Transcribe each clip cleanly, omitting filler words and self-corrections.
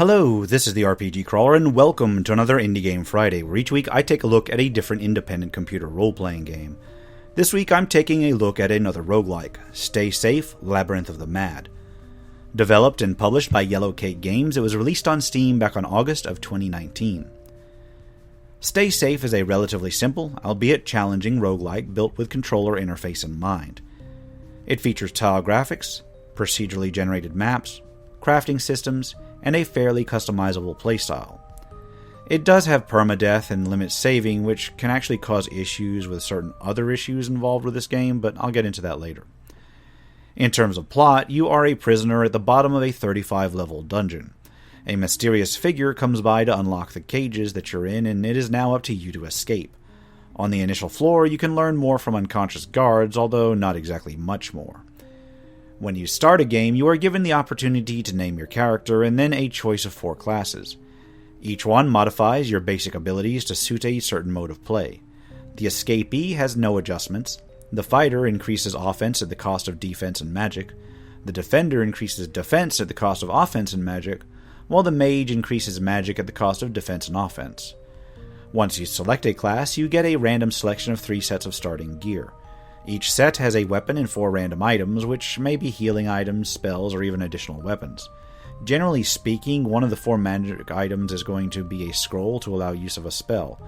Hello, this is the RPG Crawler, and welcome to another Indie Game Friday, where each week I take a look at a different independent computer role-playing game. This week I'm taking a look at another roguelike, Stay Safe, Labyrinth of the Mad. Developed and published by Yellow Cake Games, it was released on Steam back on August of 2019. Stay Safe is a relatively simple, albeit challenging roguelike built with controller interface in mind. It features tile graphics, procedurally generated maps, crafting systems, and a fairly customizable playstyle. It does have permadeath and limits saving, which can actually cause issues with certain other issues involved with this game, but I'll get into that later. In terms of plot, you are a prisoner at the bottom of a 35-level dungeon. A mysterious figure comes by to unlock the cages that you're in, and it is now up to you to escape. On the initial floor, you can learn more from unconscious guards, although not exactly much more. When you start a game, you are given the opportunity to name your character and then a choice of 4 classes. Each one modifies your basic abilities to suit a certain mode of play. The escapee has no adjustments. The fighter increases offense at the cost of defense and magic. The defender increases defense at the cost of offense and magic, while the mage increases magic at the cost of defense and offense. Once you select a class, you get a random selection of 3 sets of starting gear. Each set has a weapon and 4 random items, which may be healing items, spells, or even additional weapons. Generally speaking, one of the 4 magic items is going to be a scroll to allow use of a spell.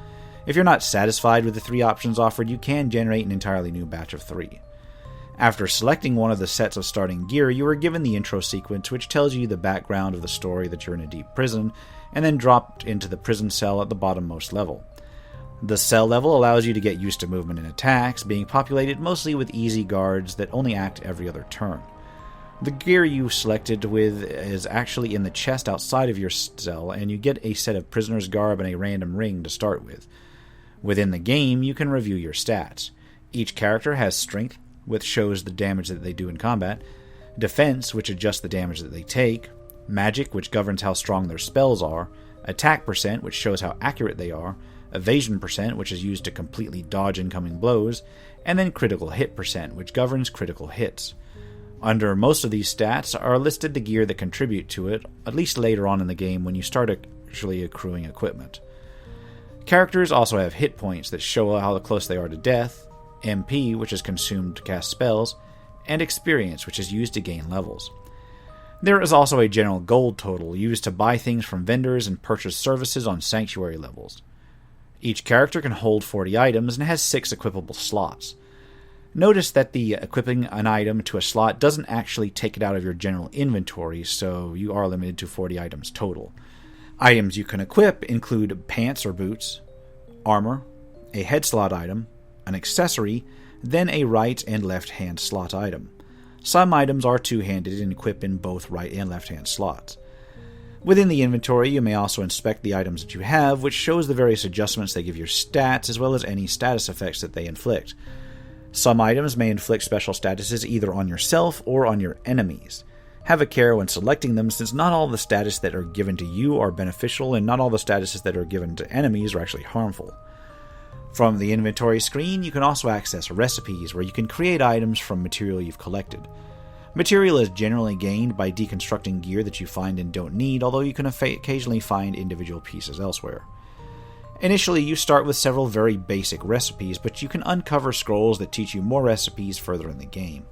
If you're not satisfied with the 3 options offered, you can generate an entirely new batch of 3. After selecting one of the sets of starting gear, you are given the intro sequence, which tells you the background of the story that you're in a deep prison, and then dropped into the prison cell at the bottommost level. The cell level allows you to get used to movement and attacks, being populated mostly with easy guards that only act every other turn. The gear you selected with is actually in the chest outside of your cell, and you get a set of prisoner's garb and a random ring to start with. Within the game, you can review your stats. Each character has strength, which shows the damage that they do in combat, defense, which adjusts the damage that they take, magic, which governs how strong their spells are, attack percent, which shows how accurate they are, evasion percent, which is used to completely dodge incoming blows, and then critical hit percent, which governs critical hits. Under most of these stats are listed the gear that contribute to it, at least later on in the game when you start actually accruing equipment. Characters also have hit points that show how close they are to death, MP, which is consumed to cast spells, and experience, which is used to gain levels. There is also a general gold total used to buy things from vendors and purchase services on sanctuary levels. Each character can hold 40 items and has 6 equipable slots. Notice that the equipping an item to a slot doesn't actually take it out of your general inventory, so you are limited to 40 items total. Items you can equip include pants or boots, armor, a head slot item, an accessory, then a right and left hand slot item. Some items are two-handed and equip in both right and left hand slots. Within the inventory, you may also inspect the items that you have, which shows the various adjustments they give your stats, as well as any status effects that they inflict. Some items may inflict special statuses either on yourself or on your enemies. Have a care when selecting them, since not all the status that are given to you are beneficial, and not all the statuses that are given to enemies are actually harmful. From the inventory screen, you can also access recipes, where you can create items from material you've collected. Material is generally gained by deconstructing gear that you find and don't need, although you can occasionally find individual pieces elsewhere. Initially, you start with several very basic recipes, but you can uncover scrolls that teach you more recipes further in the game.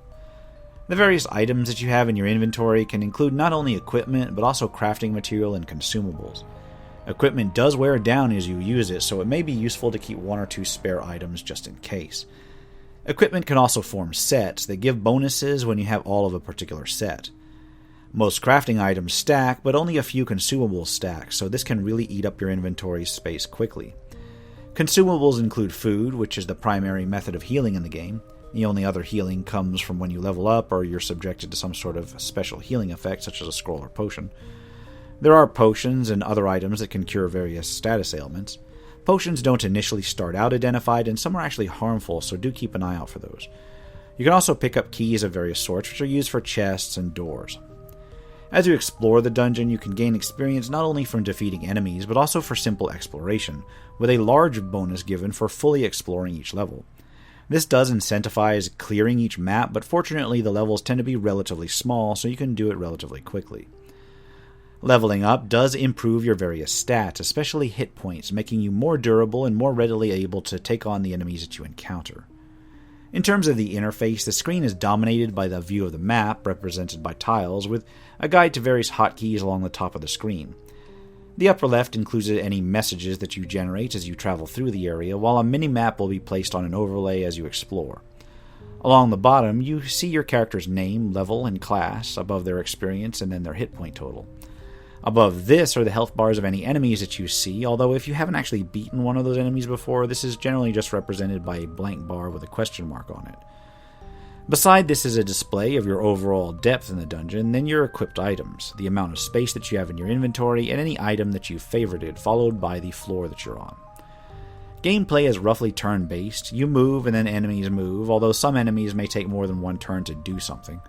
The various items that you have in your inventory can include not only equipment, but also crafting material and consumables. Equipment does wear down as you use it, so it may be useful to keep 1 or 2 spare items just in case. Equipment can also form sets that give bonuses when you have all of a particular set. Most crafting items stack, but only a few consumables stack, so this can really eat up your inventory space quickly. Consumables include food, which is the primary method of healing in the game. The only other healing comes from when you level up or you're subjected to some sort of special healing effect, such as a scroll or potion. There are potions and other items that can cure various status ailments. Potions don't initially start out identified, and some are actually harmful, so do keep an eye out for those. You can also pick up keys of various sorts, which are used for chests and doors. As you explore the dungeon, you can gain experience not only from defeating enemies, but also for simple exploration, with a large bonus given for fully exploring each level. This does incentivize clearing each map, but fortunately the levels tend to be relatively small, so you can do it relatively quickly. Leveling up does improve your various stats, especially hit points, making you more durable and more readily able to take on the enemies that you encounter. In terms of the interface, the screen is dominated by the view of the map, represented by tiles, with a guide to various hotkeys along the top of the screen. The upper left includes any messages that you generate as you travel through the area, while a mini-map will be placed on an overlay as you explore. Along the bottom, you see your character's name, level, and class, above their experience, and then their hit point total. Above this are the health bars of any enemies that you see, although if you haven't actually beaten one of those enemies before, this is generally just represented by a blank bar with a question mark on it. Beside this is a display of your overall depth in the dungeon, then your equipped items, the amount of space that you have in your inventory, and any item that you've favorited, followed by the floor that you're on. Gameplay is roughly turn-based. You move and then enemies move, although some enemies may take more than one turn to do something.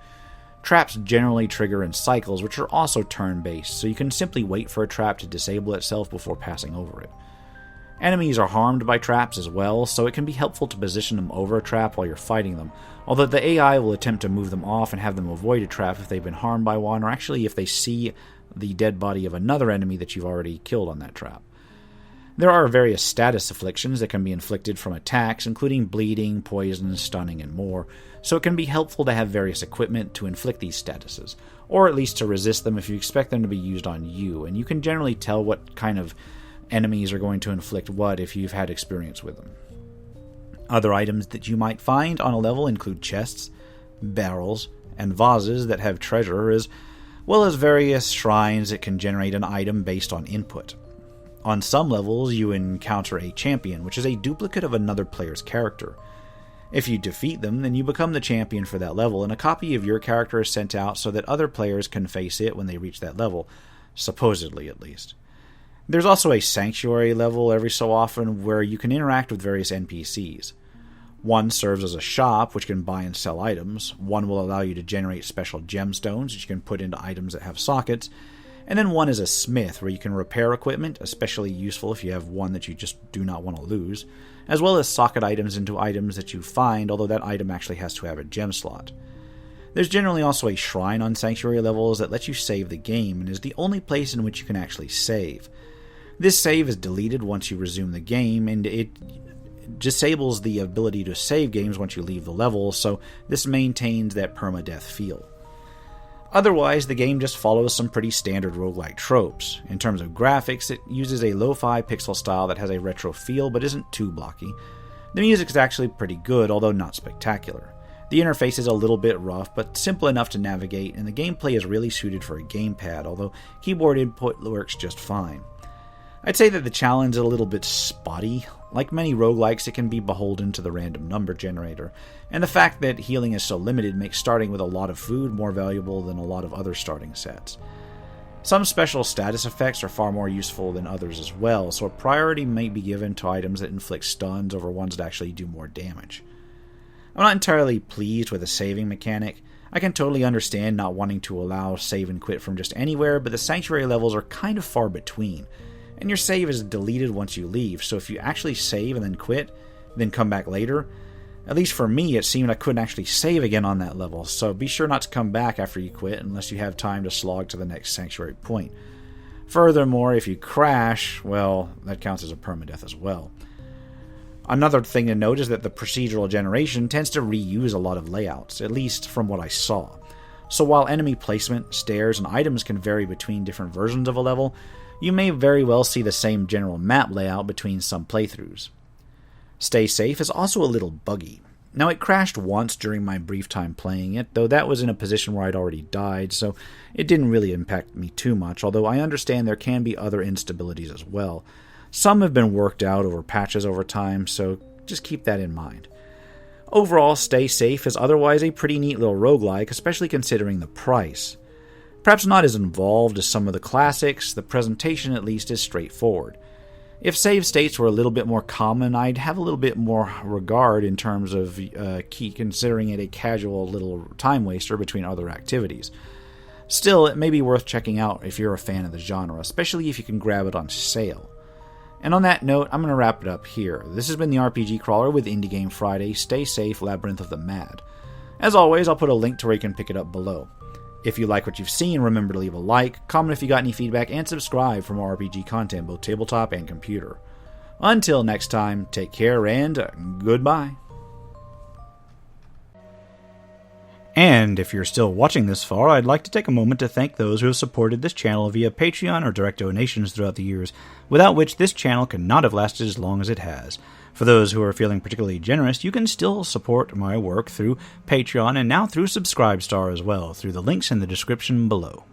Traps generally trigger in cycles, which are also turn-based, so you can simply wait for a trap to disable itself before passing over it. Enemies are harmed by traps as well, so it can be helpful to position them over a trap while you're fighting them, although the AI will attempt to move them off and have them avoid a trap if they've been harmed by one, or actually if they see the dead body of another enemy that you've already killed on that trap. There are various status afflictions that can be inflicted from attacks, including bleeding, poison, stunning, and more, so it can be helpful to have various equipment to inflict these statuses, or at least to resist them if you expect them to be used on you, and you can generally tell what kind of enemies are going to inflict what if you've had experience with them. Other items that you might find on a level include chests, barrels, and vases that have treasure, as well as various shrines that can generate an item based on input. On some levels, you encounter a champion, which is a duplicate of another player's character. If you defeat them, then you become the champion for that level, and a copy of your character is sent out so that other players can face it when they reach that level, supposedly at least. There's also a sanctuary level every so often where you can interact with various NPCs. One serves as a shop, which can buy and sell items. One will allow you to generate special gemstones, which you can put into items that have sockets. And then one is a smith, where you can repair equipment, especially useful if you have one that you just do not want to lose, as well as socket items into items that you find, although that item actually has to have a gem slot. There's generally also a shrine on sanctuary levels that lets you save the game, and is the only place in which you can actually save. This save is deleted once you resume the game, and it disables the ability to save games once you leave the level, so this maintains that permadeath feel. Otherwise, the game just follows some pretty standard roguelike tropes. In terms of graphics, it uses a lo-fi pixel style that has a retro feel but isn't too blocky. The music is actually pretty good, although not spectacular. The interface is a little bit rough, but simple enough to navigate, and the gameplay is really suited for a gamepad, although keyboard input works just fine. I'd say that the challenge is a little bit spotty. Like many roguelikes, it can be beholden to the random number generator, and the fact that healing is so limited makes starting with a lot of food more valuable than a lot of other starting sets. Some special status effects are far more useful than others as well, so a priority may be given to items that inflict stuns over ones that actually do more damage. I'm not entirely pleased with the saving mechanic. I can totally understand not wanting to allow save and quit from just anywhere, but the sanctuary levels are kind of far between, and your save is deleted once you leave, so if you actually save and then quit, then come back later, at least for me it seemed I couldn't actually save again on that level, so be sure not to come back after you quit unless you have time to slog to the next sanctuary point. Furthermore, if you crash, well, that counts as a permadeath as well. Another thing to note is that the procedural generation tends to reuse a lot of layouts, at least from what I saw. So while enemy placement, stairs, and items can vary between different versions of a level, you may very well see the same general map layout between some playthroughs. Stay Safe is also a little buggy. Now, it crashed once during my brief time playing it, though that was in a position where I'd already died, so it didn't really impact me too much, although I understand there can be other instabilities as well. Some have been worked out over patches over time, so just keep that in mind. Overall, Stay Safe is otherwise a pretty neat little roguelike, especially considering the price. Perhaps not as involved as some of the classics, the presentation at least is straightforward. If save states were a little bit more common, I'd have a little bit more regard in terms of considering it a casual little time waster between other activities. Still, it may be worth checking out if you're a fan of the genre, especially if you can grab it on sale. And on that note, I'm going to wrap it up here. This has been the RPG Crawler with Indie Game Friday. Stay safe, Labyrinth of the Mad. As always, I'll put a link to where you can pick it up below. If you like what you've seen, remember to leave a like, comment if you got any feedback, and subscribe for more RPG content, both tabletop and computer. Until next time, take care and goodbye. And if you're still watching this far, I'd like to take a moment to thank those who have supported this channel via Patreon or direct donations throughout the years, without which this channel could not have lasted as long as it has. For those who are feeling particularly generous, you can still support my work through Patreon and now through Subscribestar as well, through the links in the description below.